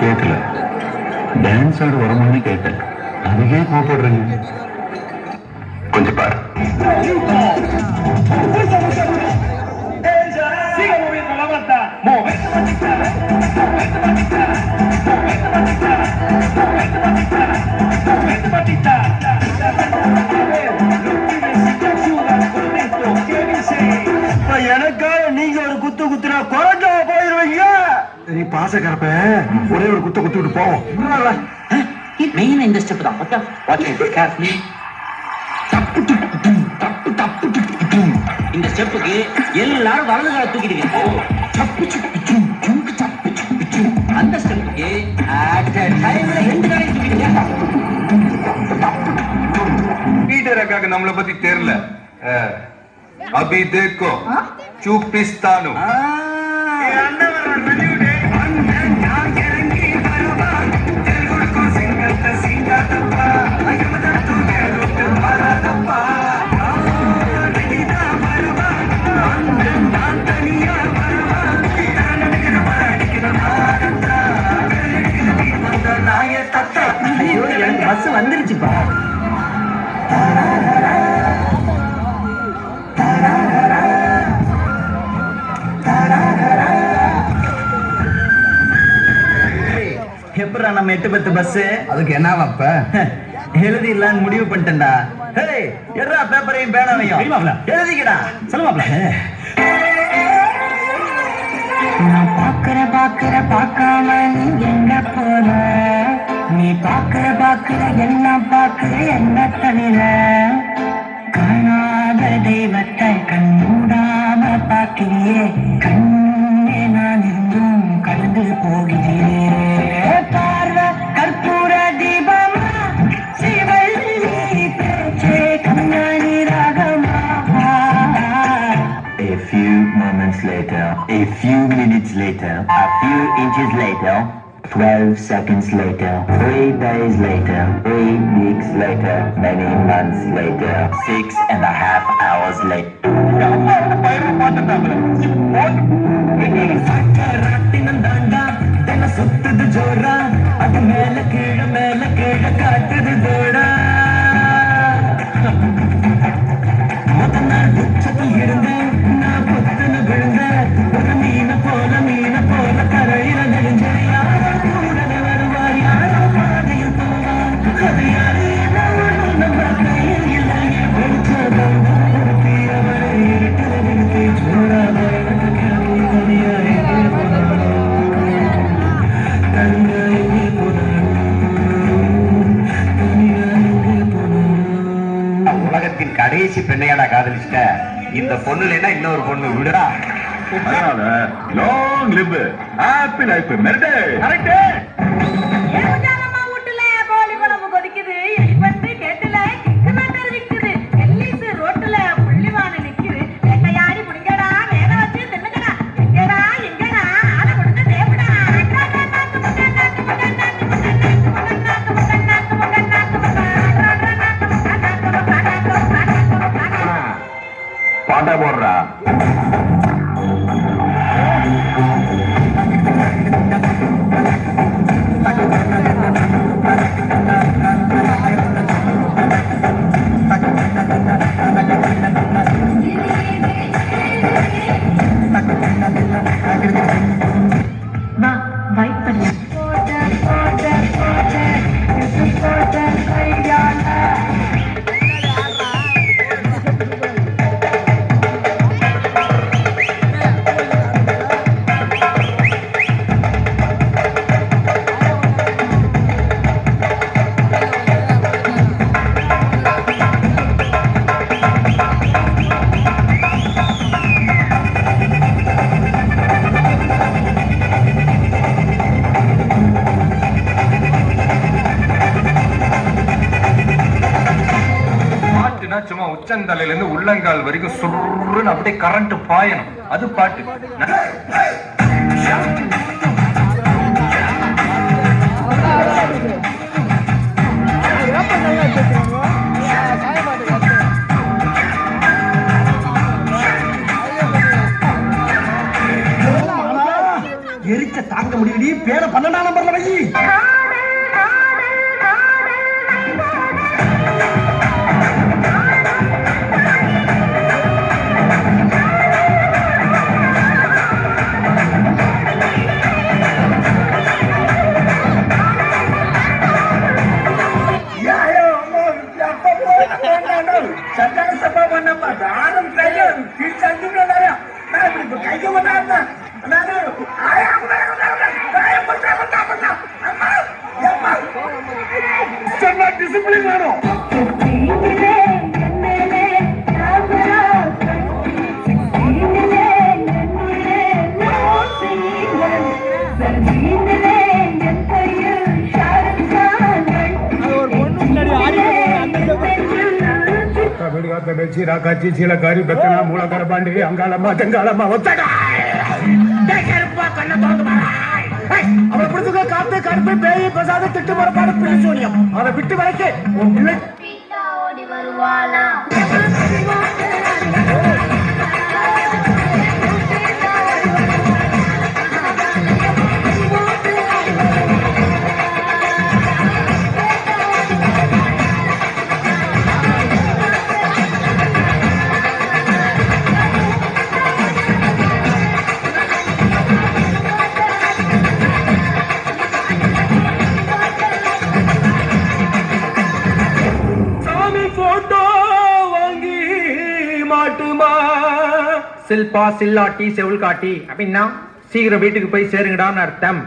கேட்கல. டான்ஸ் ஆடு வருமானு கேட்டேன். அதுக்கே கோபப்படுறீங்க. கொஞ்சம் பாரு. எனக்காக நீங்க ஒரு குத்து குத்துனா குறைஞ்சா போயிருவீங்க. நீ பாசக்கரப்ப ஒரே ஒரு குத்த குத்து விட்டு போவோம். மெயின் இந்த ஸ்டெப் தான். Okay watch carefully. இந்த ஸ்டெப்புக்கு எல்லாரும் வலது கால தூக்கிடுவீங்க. அந்த ஸ்டெப்புக்கு அட் டைம்ல ரெண்டு காலையும் தூக்கிடுவீங்க. பீட்டர் அக்காக்கு நம்மளை பத்தி தெரியல. அபி தேக்கோ சூப்பிஸ்தானு பஸ் வந்துருச்சுப்பா. எப்படா நம்ம 8-10 பஸ்? அதுக்கு என்ன அப்ப எழுதிடலான்னு முடிவு பண்ணிட்டேன்டா. எறா பேப்பரையும் பேனாவையும் எழுதிக்கடா. சொல்லுவாப்ல. நான் பாக்குற பார்க்காம நீ எங்க போற? நீ பாக்குற எல்லாம் பாக்குற என்ன தவிர காணாத தெய்வத்தை கண்மூடாம பாக்கிறியே. கண்ணே நான் இருந்தும் கடந்து போகிறேன். பார்வை கற்பூர தீபமா சிவல்லி பேச்சே கண்ணாடி ராகமா. A few moments later, a few minutes later, a few inches later, 12 seconds later, 3 days later, 3 weeks later, many months later, 6.5 hours later. சுத்துது ஜோரா, அது மேல கீழ காட்டுது ஜோரா. மொத்த நாள் உச்சத்தில் இருந்தேன் நான் பொத்துன்னு விழுந்தேன். ஒரு மீன போல கரையில நெடுஞ்சேன். யாரோ கூடவே வருவார், யாரோ பாதையில் போவார். அது யாரு நம்ம கையில் இல்லையே. வெளிச்சதம் நிறுத்தி அவரை இருட்டில் நிறுத்தி ஜோராக எனக்கு கிளம்பி தனியாகி போனான். உலகத்தின் கடைசி பெண்ணையாடா காதலிச்சிட்ட. இந்த பொண்ணுலன்னா இன்னொரு பொண்ணு விடுடா. அதனால long live happy life. மெர்டே கரெக்ட். பாட்டா போடுறா. சும்மா உச்சந்தலையில இருந்து உள்ளங்கால் வரைக்கும் சுருன்னு அப்படியே கரண்ட் பாயணும். அது பாட்டு. எரிச்ச தாங்க முடியல. பேர பண்ண 2 நம்பர்ல வை. சட்டன சபா பண்ணப்பா தானம் கையில கீழ்ச்சந்துடா நான் இப்படி கைக்கு வந்தாருன்னா நானு டிசிப்ளின் வேணும். காட்சி சீலக்காரி பெத்தனா மூலக்கார பாண்டி அங்காளம்மா தெங்காளம்மா ஒத்தடா அவளை பிடிச்சுக்க காத்து கருப்பு பேய் பிரசாத திட்டு மரப்பாடு பிள்ளை சூனியம் அதை விட்டு வரைக்கு உன் பிள்ளை ஓடி வருவாளா சில்பா சில்லாட்டி செவுள் காட்டி அப்படின்னா சீக்கிரம் வீட்டுக்கு போய் சேருங்கடான்னு அர்த்தம்.